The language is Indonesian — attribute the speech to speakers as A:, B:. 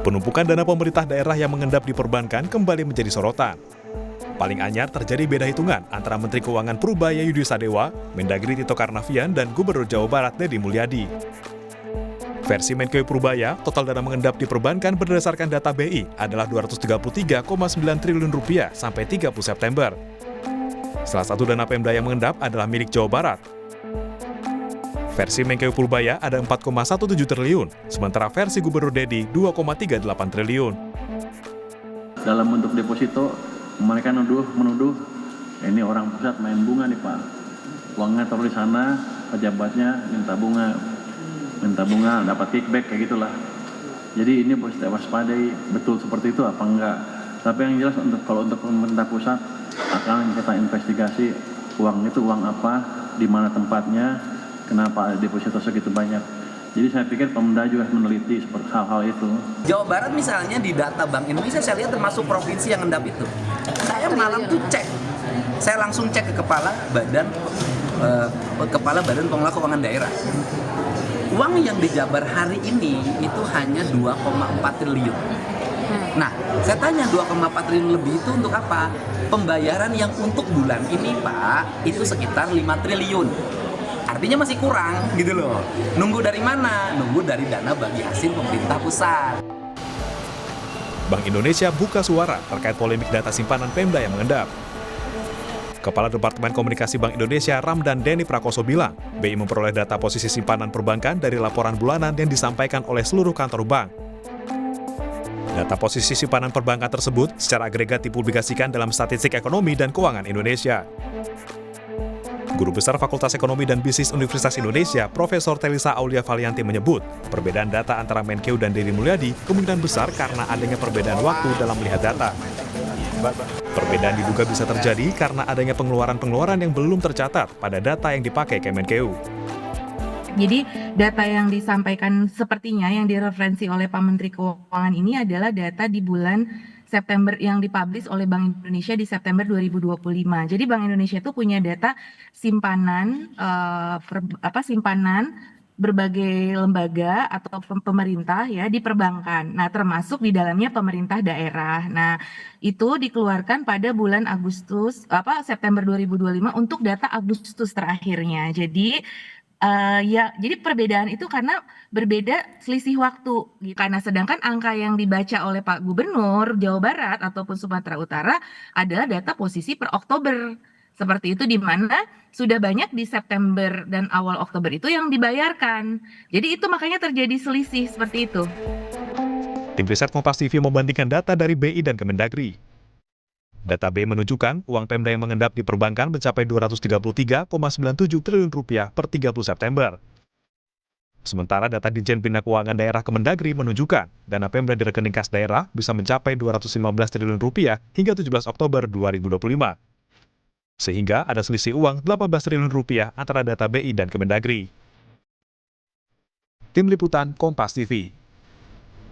A: Penumpukan dana pemerintah daerah yang mengendap di perbankan kembali menjadi sorotan. Paling anyar terjadi beda hitungan antara Menteri Keuangan Purubaya Yudi Sadewa, Mendagri Tito Karnavian, dan Gubernur Jawa Barat Deddy Mulyadi. Versi Menkeu Purubaya, total dana mengendap di perbankan berdasarkan data BI adalah Rp233,9 triliun sampai 30 September. Salah satu dana Pemda yang mengendap adalah milik Jawa Barat. Versi Menkeu Purubaya ada 4,17 triliun, sementara versi Gubernur Deddy 2,38 triliun.
B: Dalam bentuk deposito, mereka menuduh ini orang pusat main bunga nih Pak. Uangnya taruh di sana, pejabatnya minta bunga, dapat kickback kayak gitulah. Jadi ini harus waspadai, betul seperti itu apa enggak. Tapi yang jelas kalau untuk pemerintah pusat akan kita investigasi uang itu uang apa, di mana tempatnya, kenapa deposito segitu banyak. Jadi saya pikir Pemda juga meneliti seperti hal-hal itu.
C: Jawa Barat misalnya di data Bank Indonesia saya lihat termasuk provinsi yang endap itu. Saya malam tuh cek, saya langsung cek ke Kepala Badan Pengelola Keuangan Daerah. Uang yang dijabar hari ini itu hanya 2,4 triliun. Nah, saya tanya 2,4 triliun lebih itu untuk apa? Pembayaran yang untuk bulan ini Pak, itu sekitar 5 triliun. Artinya masih kurang gitu loh. Nunggu dari mana? Nunggu dari dana bagi hasil pemerintah pusat.
A: Bank Indonesia buka suara terkait polemik data simpanan Pemda yang mengendap. Kepala Departemen Komunikasi Bank Indonesia Ramdan Denny Prakoso bilang, BI memperoleh data posisi simpanan perbankan dari laporan bulanan yang disampaikan oleh seluruh kantor bank. Data posisi simpanan perbankan tersebut secara agregat dipublikasikan dalam Statistik Ekonomi dan Keuangan Indonesia. Guru Besar Fakultas Ekonomi dan Bisnis Universitas Indonesia, Profesor Telisa Aulia Valianti menyebut, perbedaan data antara Menkeu dan Deddy Mulyadi kemungkinan besar karena adanya perbedaan waktu dalam melihat data. Perbedaan diduga bisa terjadi karena adanya pengeluaran-pengeluaran yang belum tercatat pada data yang dipakai Kemenkeu.
D: Jadi data yang disampaikan sepertinya yang direferensi oleh Pak Menteri Keuangan ini adalah data di bulan September yang dipublish oleh Bank Indonesia di September 2025. Jadi Bank Indonesia itu punya data simpanan simpanan berbagai lembaga atau pemerintah ya di perbankan. Nah, termasuk di dalamnya pemerintah daerah. Nah, itu dikeluarkan pada bulan September 2025 untuk data Agustus terakhirnya. Jadi jadi perbedaan itu karena berbeda selisih waktu. Karena sedangkan angka yang dibaca oleh Pak Gubernur Jawa Barat ataupun Sumatera Utara adalah data posisi per Oktober. Seperti itu di mana sudah banyak di September dan awal Oktober itu yang dibayarkan. Jadi itu makanya terjadi selisih seperti itu.
A: Tim riset Kompas TV membandingkan data dari BI dan Kemendagri. Data BI menunjukkan uang Pemda yang mengendap di perbankan mencapai Rp233,97 triliun per 30 September. Sementara data Ditjen Bina Keuangan Daerah Kemendagri menunjukkan dana Pemda di rekening kas daerah bisa mencapai Rp215 triliun hingga 17 Oktober 2025. Sehingga ada selisih uang Rp18 triliun antara data BI dan Kemendagri. Tim Liputan Kompas TV.